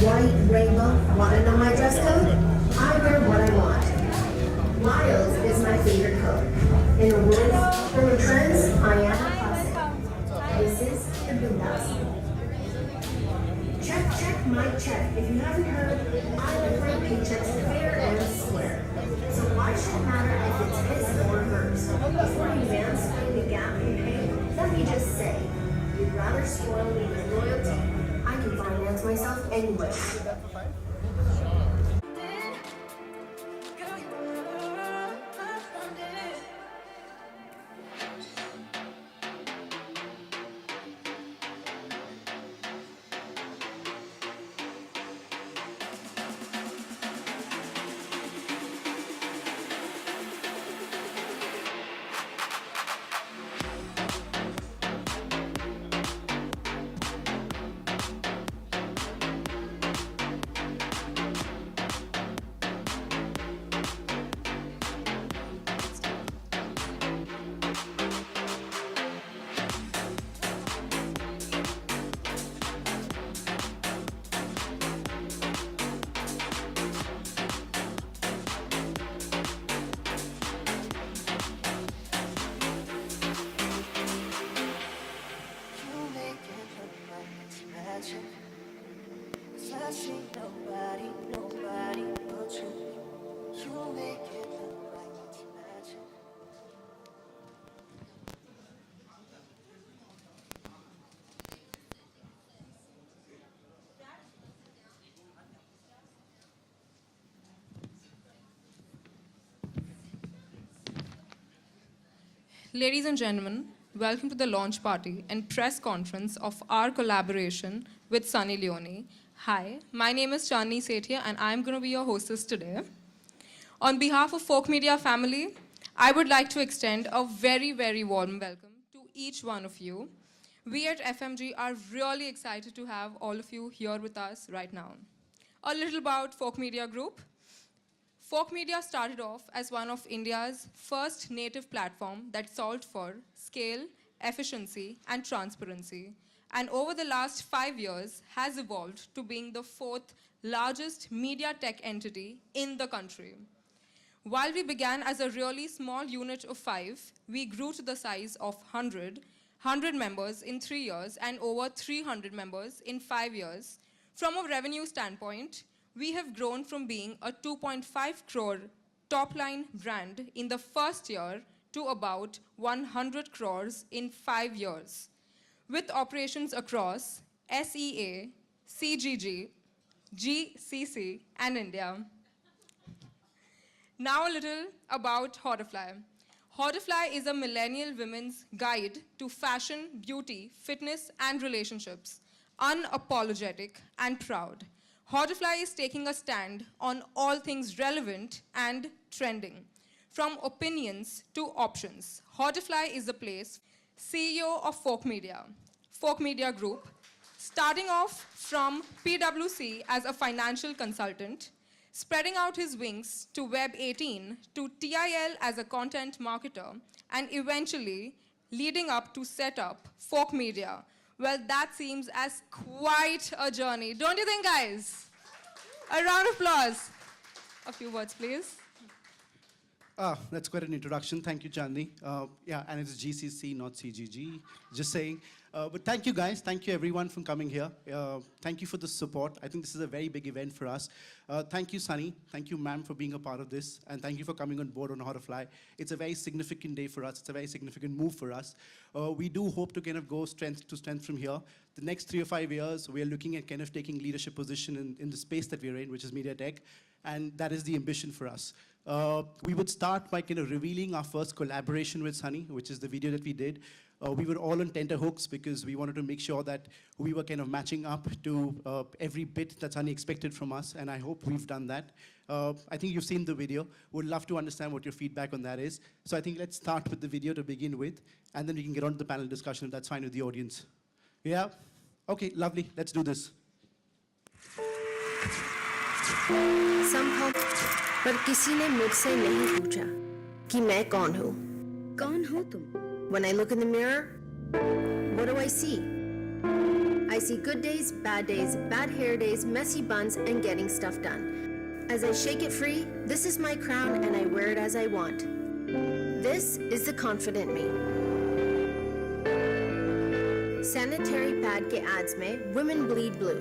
white, rainbow. Want to know my dress code? I wear what I want. Wild is my favorite color. In a world full of trends, I am a classic. This is the Boondocks. Check, mic check. If you haven't heard, I like my paychecks fair and square. So why should it matter if it's his or hers? Before you mansplain the gap in pay, let me just say, you'd rather spoil me with loyalty. I can finance myself anyway. Ladies and gentlemen, welcome to the launch party and press conference of our collaboration with Sunny Leone. Hi, my name is Chandni Sethia and I'm going to be your hostess today. On behalf of Folk Media family, I would like to extend a very, very warm welcome to each one of you. We at FMG are really excited to have all of you here with us right now. A little about Folk Media Group. Folk Media started off as one of India's first native platform that solved for scale, efficiency, and transparency, and over the last 5 years has evolved to being the fourth largest media tech entity in the country. While we began as a really small unit of 5, we grew to the size of 100 members in 3 years, and over 300 members in 5 years. From a revenue standpoint, we have grown from being a 2.5 crore top-line brand in the first year to about 100 crores in 5 years, with operations across SEA, CGG, GCC, and India. Now a little about Hauterfly. Hauterfly is a millennial women's guide to fashion, beauty, fitness, and relationships, unapologetic and proud. Hauterfly is taking a stand on all things relevant and trending, from opinions to options. Hauterfly is the place. CEO of Folk Media Group, starting off from PwC as a financial consultant, spreading out his wings to Web 18, to TIL as a content marketer, and eventually leading up to set up Folk Media. Well, that seems as quite a journey. Don't you think, guys? A round of applause. A few words, please. That's quite an introduction. Thank you, Chandni. Yeah, and it's GCC, not CGG. Just saying. But thank you, guys. Thank you, everyone, for coming here. Thank you for the support. I think this is a very big event for us. Thank you, Sunny. Thank you, ma'am, for being a part of this. And thank you for coming on board on Hauterfly. It's a very significant day for us. It's a very significant move for us. We do hope to kind of go strength to strength from here. The next 3 or 5 years, we are looking at kind of taking leadership position in the space that we're in, which is media tech. And that is the ambition for us. We would start by kind of revealing our first collaboration with Sunny, which is the video that we did. We were all on tenterhooks because we wanted to make sure that we were kind of matching up to every bit that Sunny expected from us, and I hope we've done that. I think you've seen the video. Would love to understand what your feedback on that is. So I think let's start with the video to begin with, and then we can get on to the panel discussion if that's fine with the audience. Yeah? Okay, lovely. Let's do this. Somehow, पर किसी ने मुझसे नहीं पूछा कि मैं कौन हूँ. कौन हो तुम? When I look in the mirror, what do I see? I see good days, bad hair days, messy buns, and getting stuff done. As I shake it free, this is my crown and I wear it as I want. This is the confident me. Sanitary pad के ads में women bleed blue.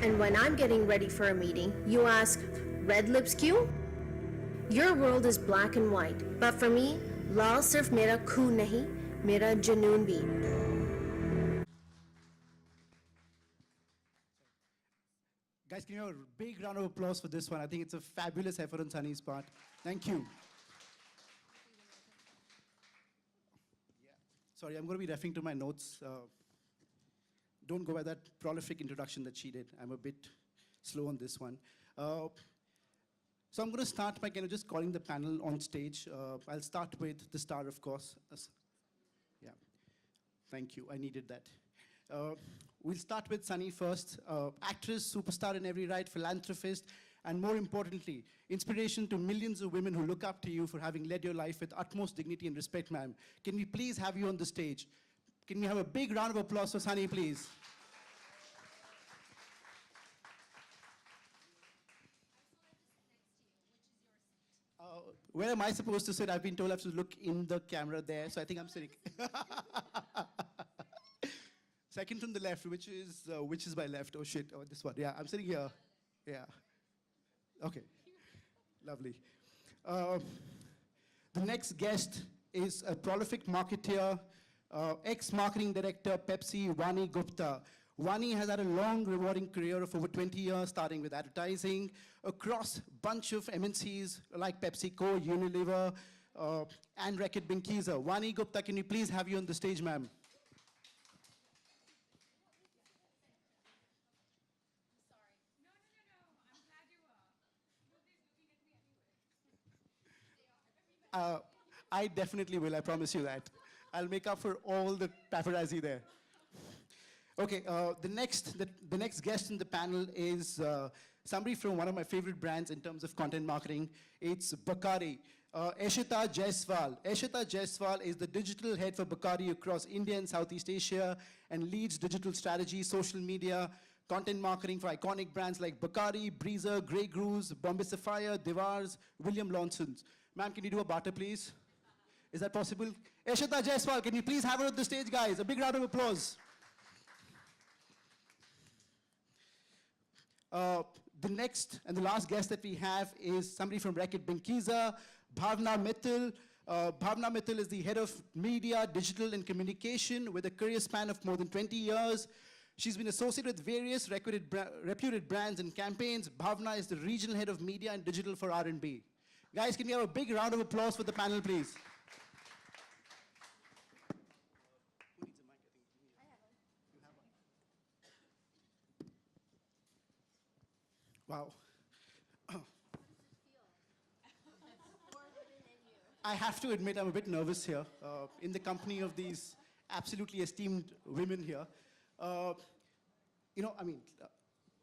And when I'm getting ready for a meeting, you ask, red lips क्यों? Your world is black and white, but for me, लाल सिर्फ मेरा खून नहीं, मेरा जुनून भी. Guys, can you have a big round of applause for this one? I think it's a fabulous effort on Sunny's part. Thank you. Yeah. Sorry, I'm going to be referring to my notes. Don't go by that prolific introduction that she did. I'm a bit slow on this one. So I'm going to start by kind of just calling the panel on stage. I'll start with the star, of course. Yeah. Thank you. I needed that. We'll start with Sunny first. Actress, superstar in every right, philanthropist, and more importantly, inspiration to millions of women who look up to you for having led your life with utmost dignity and respect, ma'am. Can we please have you on the stage? Can we have a big round of applause for Sunny, please? Where am I supposed to sit? I've been told I have to look in the camera there, so I think I'm sitting. Second from the left, which is my left? Oh shit! Oh, this one. Yeah, I'm sitting here. Yeah. Okay. Lovely. The next guest is a prolific marketeer, ex-marketing director, Pepsi, Vani Gupta. Vani has had a long, rewarding career of over 20 years, starting with advertising across a bunch of MNCs like PepsiCo, Unilever, and Reckitt Benckiser. Vani Gupta, can we please have you on the stage, ma'am? I definitely will, I promise you that. I'll make up for all the paparazzi there. Okay, the next guest in the panel is somebody from one of my favorite brands in terms of content marketing. It's Bacardi. Eshita Jaiswal. Eshita Jaiswal is the digital head for Bacardi across India and Southeast Asia and leads digital strategy, social media, content marketing for iconic brands like Bacardi, Breezer, Grey Goose, Bombay Sapphire, Devars, William Lawson's. Ma'am, can you do a barter, please? Is that possible? Eshita Jaiswal, can you please have her on the stage, guys? A big round of applause. The next and the last guest that we have is somebody from Reckitt Benckiser, Bhavna Mittal. Bhavna Mittal is the head of media, digital, and communication with a career span of more than 20 years. She's been associated with various reputed brands and campaigns. Bhavna is the regional head of media and digital for R&B. Guys, can we have a big round of applause for the panel, please? Who needs a mic? I think I have one. You have one. Wow. I have to admit, I'm a bit nervous here in the company of these absolutely esteemed women here.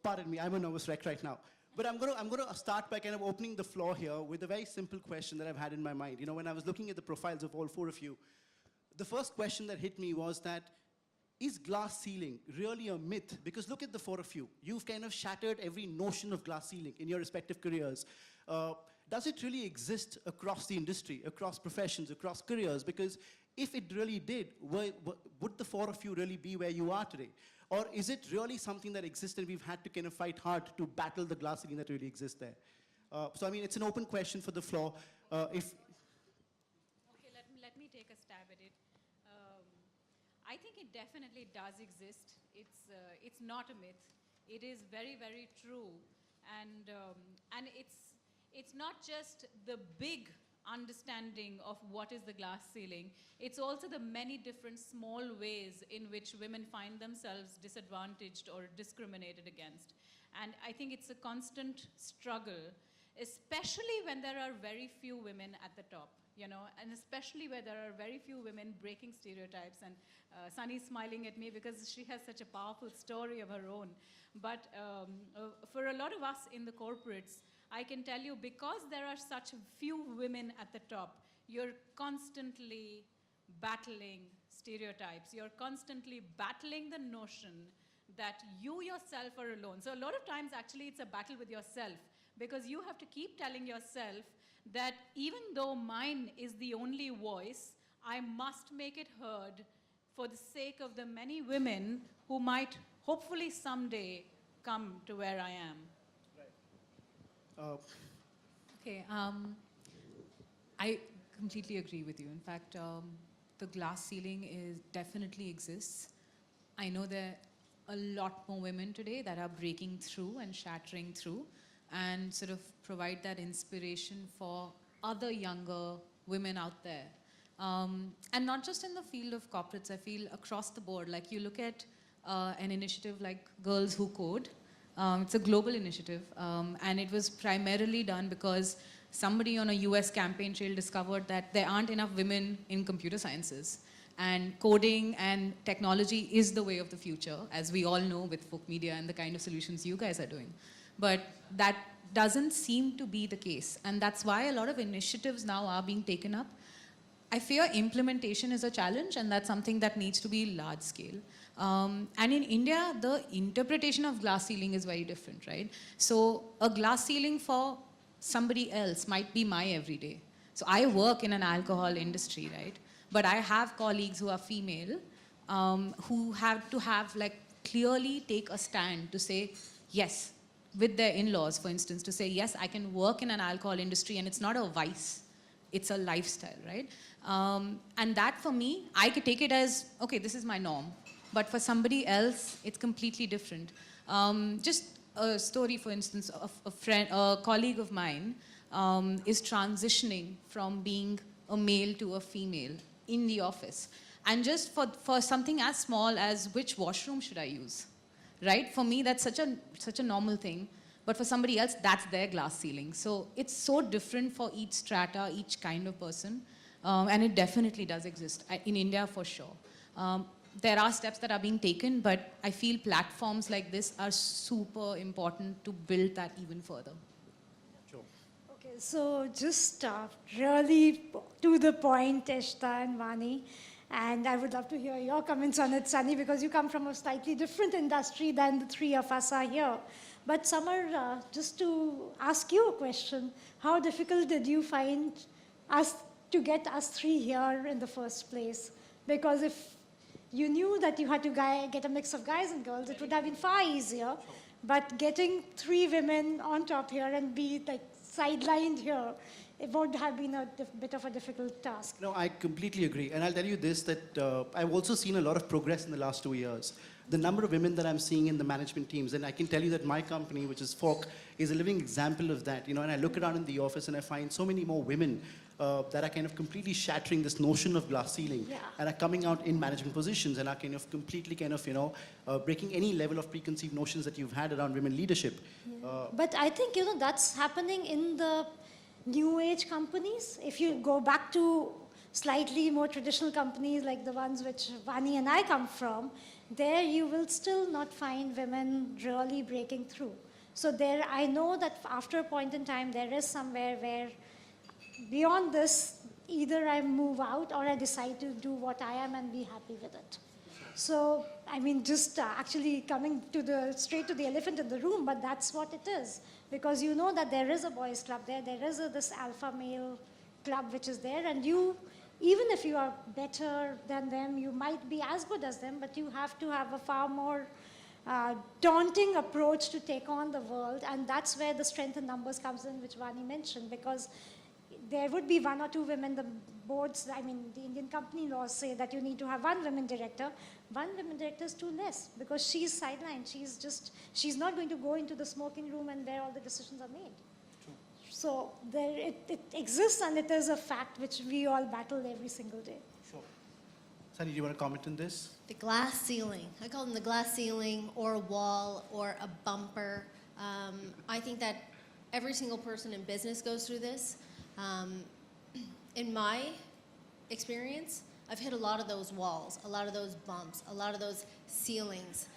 Pardon me, I'm a nervous wreck right now. But I'm going to start by kind of opening the floor here with a very simple question that I've had in my mind. You know, when I was looking at the profiles of all four of you, the first question that hit me was that, is glass ceiling really a myth? Because look at the four of you. You've kind of shattered every notion of glass ceiling in your respective careers. Does it really exist across the industry, across professions, across careers? Because if it really did, would the four of you really be where you are today? Or is it really something that exists and we've had to kind of fight hard to battle the glass ceiling that really exists there? So, I mean, it's an open question for the floor. Okay, let me take a stab at it. I think it definitely does exist. It's not a myth. It is very, very true. And it's not just the big understanding of what is the glass ceiling. It's also the many different small ways in which women find themselves disadvantaged or discriminated against. And I think it's a constant struggle, especially when there are very few women at the top, you know, and especially where there are very few women breaking stereotypes. And Sunny's smiling at me because she has such a powerful story of her own. But for a lot of us in the corporates, I can tell you, because there are such few women at the top, you're constantly battling stereotypes. You're constantly battling the notion that you yourself are alone. So a lot of times, actually, it's a battle with yourself, because you have to keep telling yourself that even though mine is the only voice, I must make it heard for the sake of the many women who might hopefully someday come to where I am. Uh, Okay, I completely agree with you. In fact, the glass ceiling definitely exists. I know there are a lot more women today that are breaking through and shattering through and sort of provide that inspiration for other younger women out there. And not just in the field of corporates, I feel across the board. Like you look at an initiative like Girls Who Code. It's a global initiative, and it was primarily done because somebody on a US campaign trail discovered that there aren't enough women in computer sciences. And coding and technology is the way of the future, as we all know with folk media and the kind of solutions you guys are doing. But that doesn't seem to be the case. And that's why a lot of initiatives now are being taken up. I fear implementation is a challenge, and that's something that needs to be large scale. And in India, the interpretation of glass ceiling is very different, right? So a glass ceiling for somebody else might be my everyday. So I work in an alcohol industry, right? But I have colleagues who are female who have to have like clearly take a stand to say, yes, with their in-laws, for instance, to say, yes, I can work in an alcohol industry and it's not a vice, it's a lifestyle, right? And that for me, I could take it as, okay, this is my norm. But for somebody else, it's completely different. Just a story, for instance, of a colleague of mine is transitioning from being a male to a female in the office. And just for something as small as which washroom should I use, right? For me, that's such a normal thing. But for somebody else, that's their glass ceiling. So it's so different for each strata, each kind of person. And it definitely does exist, in India for sure. There are steps that are being taken, but I feel platforms like this are super important to build that even further. sure. Okay, so just really to the point, Eshta and Vani, and I would love to hear your comments on it, Sunny, because you come from a slightly different industry than the three of us are here. But Samar, just to ask you a question, how difficult did you find us to get us three here in the first place? Because if you knew that you had to get a mix of guys and girls, it would have been far easier. But getting three women on top here and be like sidelined here, it would have been a bit of a difficult task. No, I completely agree. And I'll tell you this, that I've also seen a lot of progress in the last 2 years. The number of women that I'm seeing in the management teams, and I can tell you that my company, which is Fork, is a living example of that. And I look around in the office and I find so many more women that are kind of completely shattering this notion of glass ceiling, Yeah. and are coming out in management positions and are kind of completely breaking any level of preconceived notions that you've had around women leadership. But I think, that's happening in the new age companies. If you go back to slightly more traditional companies like the ones which Vani and I come from, there you will still not find women really breaking through. So there, I know that after a point in time, there is somewhere where beyond this, either I move out or I decide to do what I am and be happy with it. So, I mean, just actually coming straight to the elephant in the room, but that's what it is. Because you know that there is a boys club there is this alpha male club which is there, and you, even if you are better than them, you might be as good as them, but you have to have a far more daunting approach to take on the world, and that's where the strength in numbers comes in, which Vani mentioned, because there would be one or two women, the boards, I mean, the Indian company laws say that you need to have one women director. One women director is too less because she's sidelined. She's not going to go into the smoking room and where all the decisions are made. True. So it exists, and it is a fact which we all battle every single day. Sure. Sunny, do you want to comment on this? The glass ceiling. I call them the glass ceiling or a wall or a bumper. I think that every single person in business goes through this. In my experience, I've hit a lot of those walls, a lot of those bumps, a lot of those ceilings.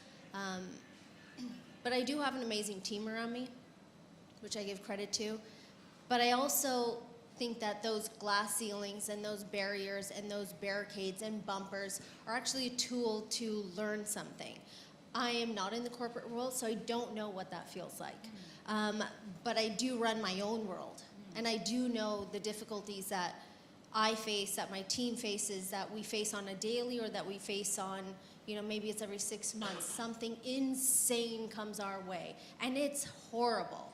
But I do have an amazing team around me, which I give credit to. But I also think that those glass ceilings and those barriers and those barricades and bumpers are actually a tool to learn something. I am not in the corporate world, so I don't know what that feels like. But I do run my own world, and I do know the difficulties that I face, that my team faces, that we face on a daily, or that we face on, you know, maybe it's every 6 months. Something insane comes our way, and it's horrible.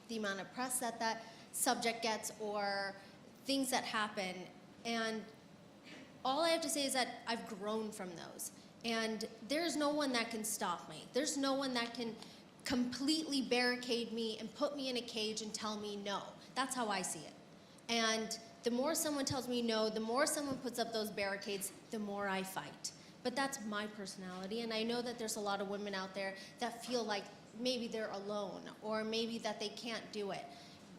The amount of press that that subject gets, or things that happen. And all I have to say is that I've grown from those. And there's no one that can stop me. There's no one that can completely barricade me and put me in a cage and tell me no. That's how I see it. And the more someone tells me no, the more someone puts up those barricades, the more I fight. But that's my personality, and I know that there's a lot of women out there that feel like maybe they're alone, or maybe that they can't do it.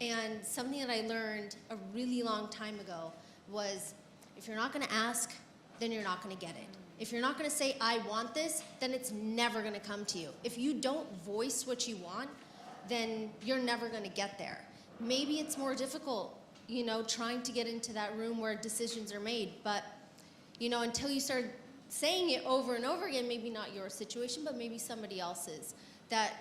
And something that I learned a really long time ago was, if you're not gonna ask, then you're not gonna get it. If you're not gonna say, I want this, then it's never gonna come to you. If you don't voice what you want, then you're never gonna get there. Maybe it's more difficult, you know, trying to get into that room where decisions are made, but, you know, until you start saying it over and over again, maybe not your situation, but maybe somebody else's, that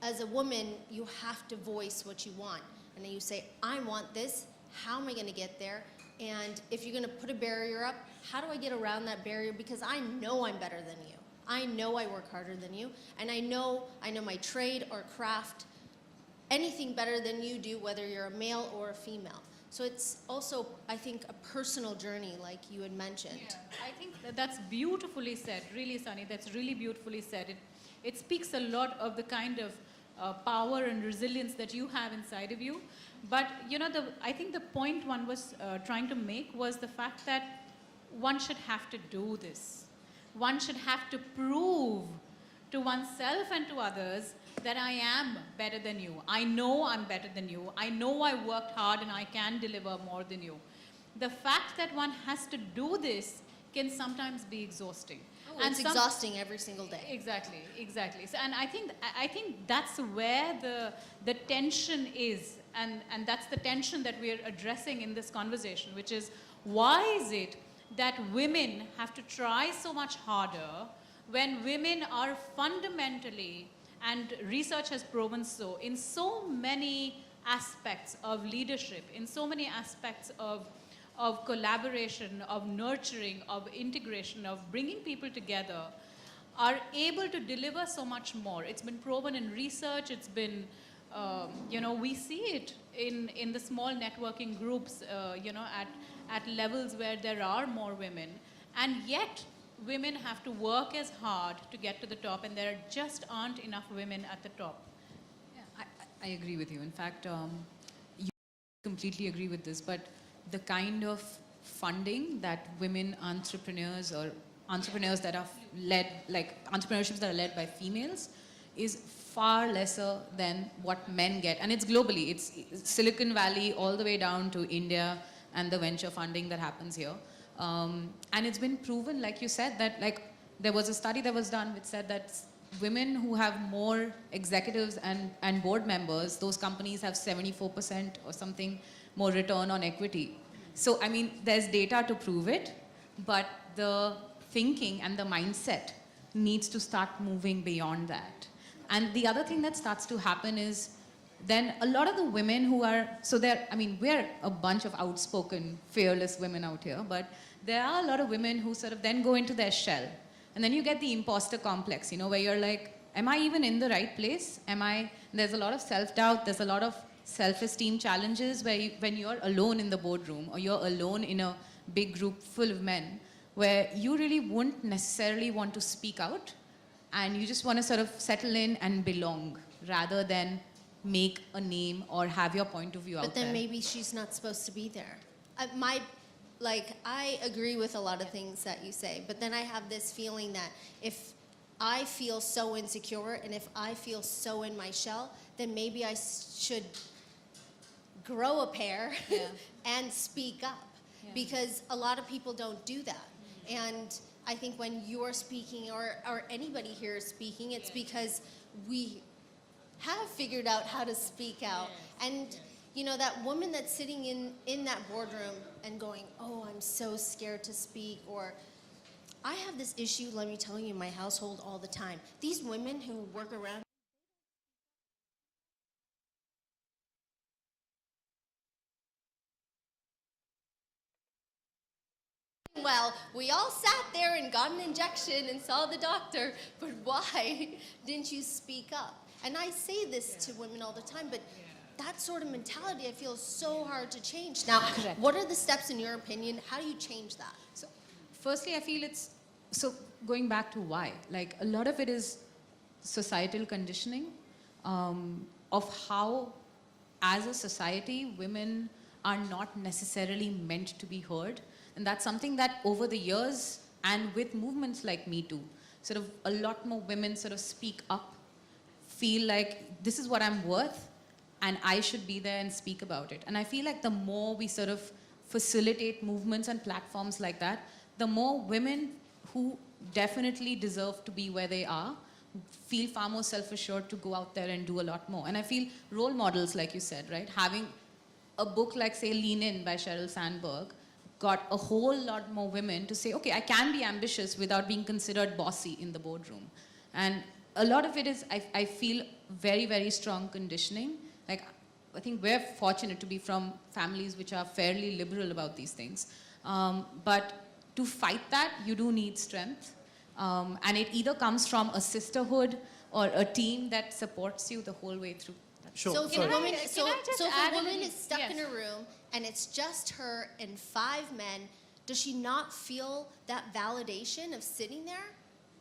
as a woman, you have to voice what you want. And then you say, I want this, how am I gonna get there? And if you're gonna put a barrier up, how do I get around that barrier? Because I know I'm better than you. I know I work harder than you, and I know my trade or craft, anything better than you do, whether you're a male or a female. So it's also, I think, a personal journey, like you had mentioned. Yeah, I think that's beautifully said, really, Sunny, that's really beautifully said. It speaks a lot of the kind of power and resilience that you have inside of you. But, you know, I think the point one was trying to make was the fact that one should have to do this. One should have to prove to oneself and to others that I am better than you. I know I'm better than you. I know I worked hard and I can deliver more than you. The fact that one has to do this can sometimes be exhausting. Oh, and it's exhausting every single day. Exactly, exactly. So, and I think that's where the tension is, and that's the tension that we're addressing in this conversation, which is, why is it that women have to try so much harder when women are fundamentally, and research has proven so, in so many aspects of leadership, in so many aspects of collaboration, of nurturing, of integration, of bringing people together, are able to deliver so much more. It's been proven in research, it's been, you know, we see it in the small networking groups, you know, at levels where there are more women, and yet women have to work as hard to get to the top, and there just aren't enough women at the top. Yeah, I agree with you. In fact, you completely agree with this, but the kind of funding that women entrepreneurs or entrepreneurs that are led, like entrepreneurships that are led by females, is far lesser than what men get. And it's globally. It's Silicon Valley all the way down to India and the venture funding that happens here. And it's been proven, like you said, that like there was a study that was done which said that women who have more executives and board members, those companies have 74% or something more return on equity. So, I mean, there's data to prove it, but the thinking and the mindset needs to start moving beyond that. And the other thing that starts to happen is then a lot of the women who are, so there, I mean, we're a bunch of outspoken, fearless women out here, but there are a lot of women who sort of then go into their shell. And then you get the imposter complex, you know, where you're like, am I even in the right place? There's a lot of self-doubt, there's a lot of self-esteem challenges where when you're alone in the boardroom or you're alone in a big group full of men, where you really wouldn't necessarily want to speak out, and you just want to sort of settle in and belong rather than make a name or have your point of view out there. But then maybe she's not supposed to be there. I agree with a lot of things that you say, but then I have this feeling that if I feel so insecure and if I feel so in my shell, then maybe I should grow a pair and speak up, because a lot of people don't do that. And I think when you're speaking or anybody here is speaking, it's because we have figured out how to speak out. And You know, that woman that's sitting in that boardroom and going, oh, I'm so scared to speak, or I have this issue, let me tell you, in my household all the time. These women who work around, well, we all sat there and got an injection and saw the doctor, but why didn't you speak up? And I say this to women all the time, but that sort of mentality I feel is so hard to change. Now, Correct. what are the steps in your opinion? How do you change that? So, firstly, I feel it's so going back to why. Like a lot of it is societal conditioning of how, as a society, women are not necessarily meant to be heard, and that's something that over the years and with movements like Me Too, sort of a lot more women sort of speak up, feel like this is what I'm worth, and I should be there and speak about it. And I feel like the more we sort of facilitate movements and platforms like that, the more women who definitely deserve to be where they are feel far more self-assured to go out there and do a lot more. And I feel role models, like you said, right? Having a book like, say, Leone by Sheryl Sandberg got a whole lot more women to say, okay, I can be ambitious without being considered bossy in the boardroom. And a lot of it is, I feel, very, very strong conditioning. Like, I think we're fortunate to be from families which are fairly liberal about these things. But to fight that, you do need strength. And it either comes from a sisterhood or a team that supports you the whole way through. Sure. So if a sorry. woman, Can so, I just so if add a a woman little- is stuck yes. in a room and it's just her and 5 men, does she not feel that validation of sitting there?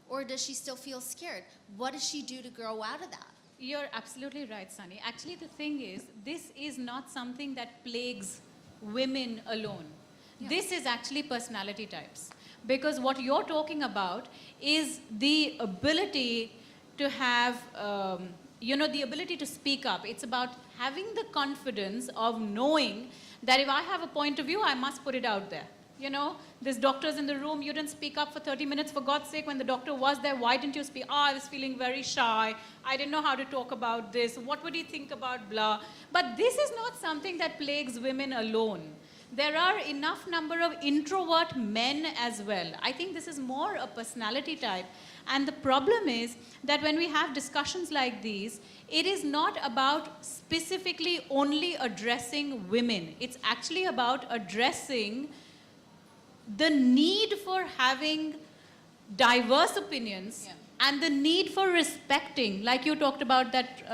Or does she still feel scared? What does she do to grow out of that? You're absolutely right, Sunny. Actually, the thing is, this is not something that plagues women alone. This is actually personality types. Because what you're talking about is the ability to have, the ability to speak up. It's about having the confidence of knowing that if I have a point of view, I must put it out there. You know, there's doctors in the room, you didn't speak up for 30 minutes, for God's sake, when the doctor was there, why didn't you speak? Oh, I was feeling very shy, I didn't know how to talk about this, what would he think about blah? But this is not something that plagues women alone. There are enough number of introvert men as well. I think this is more a personality type. And the problem is that when we have discussions like these, it is not about specifically only addressing women. It's actually about addressing the need for having diverse opinions and the need for respecting, like you talked about that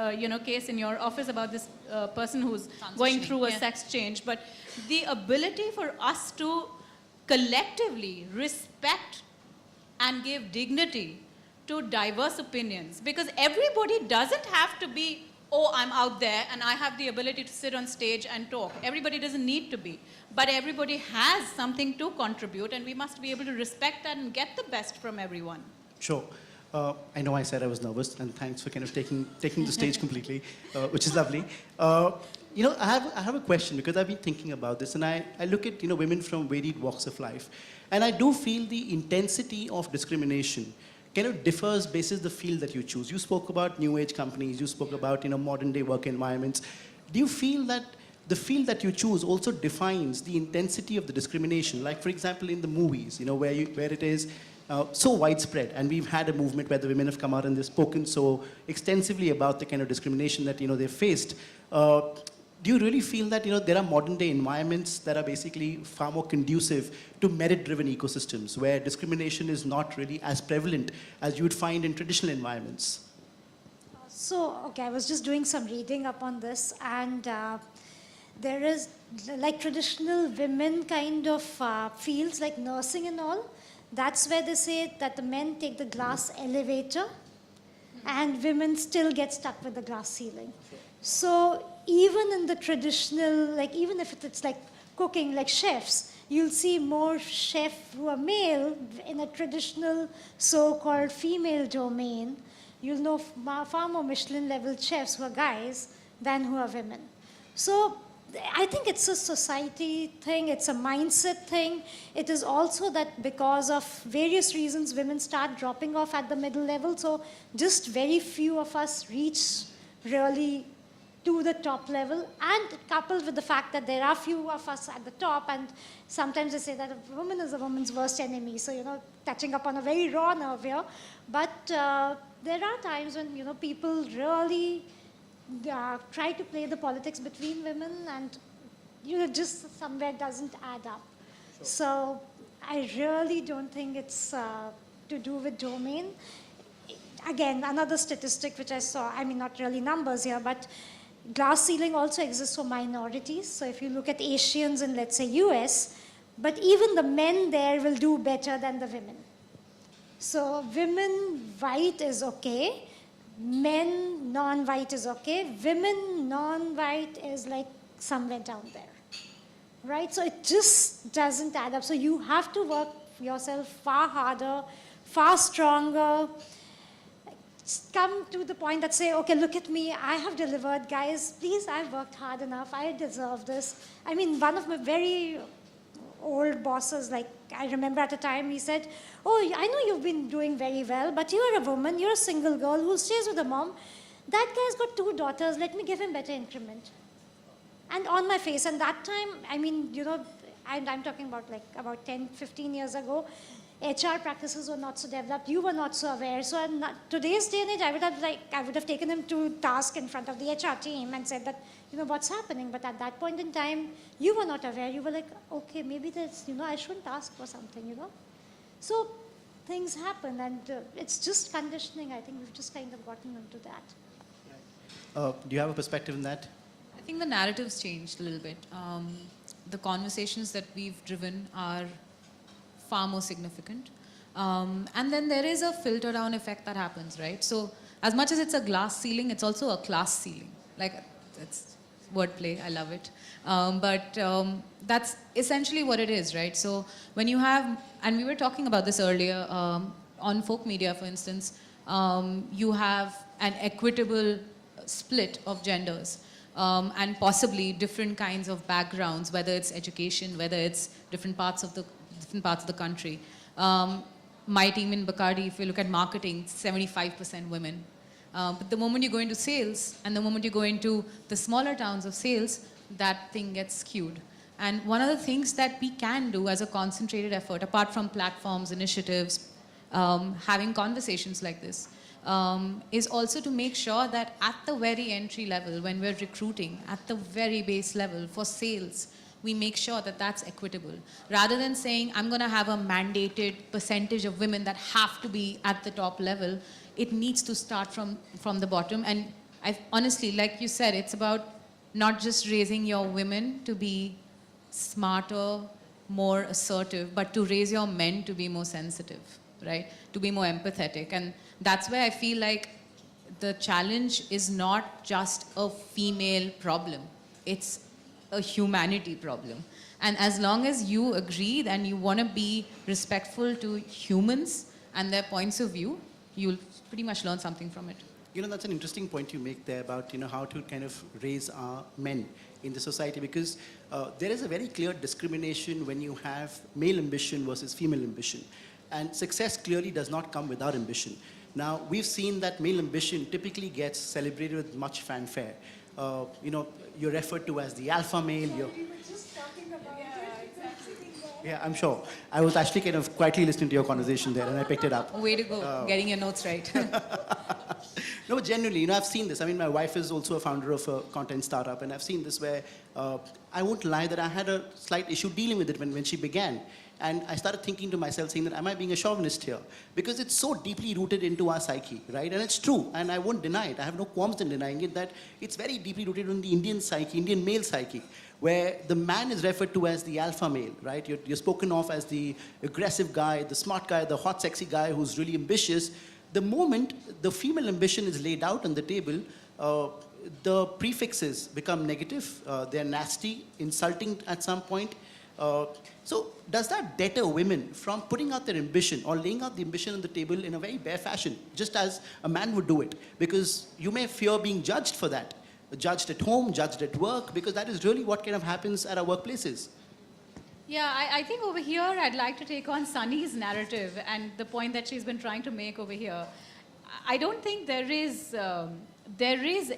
case in your office about this person who's going through a sex change, but the ability for us to collectively respect and give dignity to diverse opinions, because everybody doesn't have to be, oh, I'm out there and I have the ability to sit on stage and talk. Everybody doesn't need to be. But everybody has something to contribute, and we must be able to respect that and get the best from everyone. Sure. I know I said I was nervous, and thanks for kind of taking the stage completely, which is lovely. I have a question, because I've been thinking about this, and I look at women from varied walks of life, and I do feel the intensity of discrimination kind of differs basis the field that you choose. You spoke about new age companies, you spoke about modern day work environments. Do you feel that the field that you choose also defines the intensity of the discrimination? Like, for example, in the movies, where it is so widespread, and we've had a movement where the women have come out and they've spoken so extensively about the kind of discrimination that they've faced. Do you really feel that there are modern day environments that are basically far more conducive to merit-driven ecosystems, where discrimination is not really as prevalent as you would find in traditional environments? So, okay, I was just doing some reading up on this, and there is, like, traditional women kind of fields, like nursing and all. That's where they say that the men take the glass elevator, and women still get stuck with the glass ceiling. So even in the traditional, like, even if it's like cooking, like chefs, you'll see more chefs who are male in a traditional so-called female domain. You'll know far more Michelin-level chefs who are guys than who are women. So I think it's a society thing, it's a mindset thing. It is also that because of various reasons, women start dropping off at the middle level. So just very few of us reach really to the top level, and coupled with the fact that there are few of us at the top, and sometimes they say that a woman is a woman's worst enemy. So, touching up on a very raw nerve here. But there are times when, people really try to play the politics between women, and, just somewhere doesn't add up. Sure. So I really don't think it's to do with domain. Again, another statistic which I saw, I mean, not really numbers here, but glass ceiling also exists for minorities. So if you look at Asians in, let's say, US, but even the men there will do better than the women. So women white is okay, men non-white is okay, women non-white is like somewhere down there, right? So it just doesn't add up. So you have to work yourself far harder, far stronger, come to the point that say, okay, look at me, I have delivered, guys, please, I've worked hard enough, I deserve this. I mean, one of my very old bosses, like, I remember at a time, he said, oh, I know you've been doing very well, but you're a woman, you're a single girl who stays with a mom. That guy's got 2 daughters, let me give him better increment. And on my face, and that time, I mean, I'm talking about like about 10, 15 years ago, HR practices were not so developed, you were not so aware. So today's day and age, I would have taken him to task in front of the HR team and said that, what's happening? But at that point in time, you were not aware. You were like, okay, maybe there's, I shouldn't ask for something, So things happen, and it's just conditioning. I think we've just kind of gotten into that. Do you have a perspective in that? I think the narrative's changed a little bit. The conversations that we've driven are far more significant. And then there is a filter down effect that happens, right? So as much as it's a glass ceiling, it's also a class ceiling. Like, it's wordplay, I love it. But that's essentially what it is, right? So when you have, and we were talking about this earlier, on folk media, for instance, you have an equitable split of genders. And possibly different kinds of backgrounds, whether it's education, whether it's different parts of the country. My team in Bacardi, if you look at marketing, 75% women. But the moment you go into sales, and the moment you go into the smaller towns of sales, that thing gets skewed. And one of the things that we can do as a concentrated effort, apart from platforms, initiatives, having conversations like this, is also to make sure that at the very entry level, when we're recruiting, at the very base level for sales, we make sure that that's equitable. Rather than saying, I'm going to have a mandated percentage of women that have to be at the top level, it needs to start from the bottom. And honestly, like you said, it's about not just raising your women to be smarter, more assertive, but to raise your men to be more sensitive, right? To be more empathetic. And that's where I feel like the challenge is not just a female problem. It's a humanity problem. And as long as you agree and you want to be respectful to humans and their points of view, you'll pretty much learn something from it. That's an interesting point you make there about, how to kind of raise our men in the society, because there is a very clear discrimination when you have male ambition versus female ambition. And success clearly does not come without ambition. Now, we've seen that male ambition typically gets celebrated with much fanfare. You're referred to as the alpha male. We were just talking about Yeah, I'm sure. I was actually kind of quietly listening to your conversation there, and I picked it up. Way to go, getting your notes right. No, but generally, I've seen this. I mean, my wife is also a founder of a content startup, and I've seen this where I won't lie that I had a slight issue dealing with it when she began. And I started thinking to myself, saying that, am I being a chauvinist here? Because it's so deeply rooted into our psyche, right? And it's true, and I won't deny it. I have no qualms in denying it, that it's very deeply rooted in the Indian psyche, Indian male psyche, where the man is referred to as the alpha male, right? You're spoken of as the aggressive guy, the smart guy, the hot, sexy guy who's really ambitious. The moment the female ambition is laid out on the table, the prefixes become negative. They're nasty, insulting at some point. So does that deter women from putting out their ambition or laying out the ambition on the table in a very bare fashion, just as a man would do it? Because you may fear being judged for that, judged at home, judged at work, because that is really what kind of happens at our workplaces. Yeah, I think over here I'd like to take on Sunny's narrative and the point that she's been trying to make over here. I don't think there is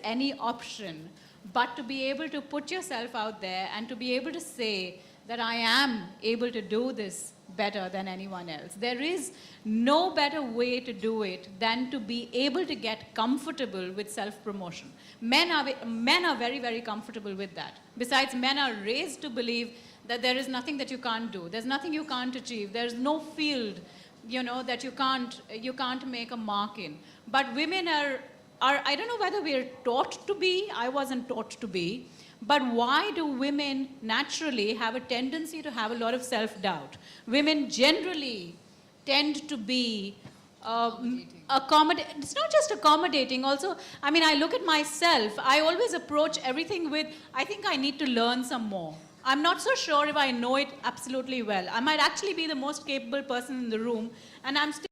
any option but to be able to put yourself out there and to be able to say that I am able to do this better than anyone else. There is no better way to do it than to be able to get comfortable with self-promotion. Men are very, very comfortable with that. Besides, men are raised to believe that there is nothing that you can't do. There's nothing you can't achieve. There's no field, that you can't make a mark in. But women are, I don't know whether we're taught to be, I wasn't taught to be, but why do women naturally have a tendency to have a lot of self-doubt? Women generally tend to be it's not just accommodating. Also, I look at myself. I always approach everything with, I think I need to learn some more. I'm not so sure if I know it absolutely well. I might actually be the most capable person in the room, and I'm still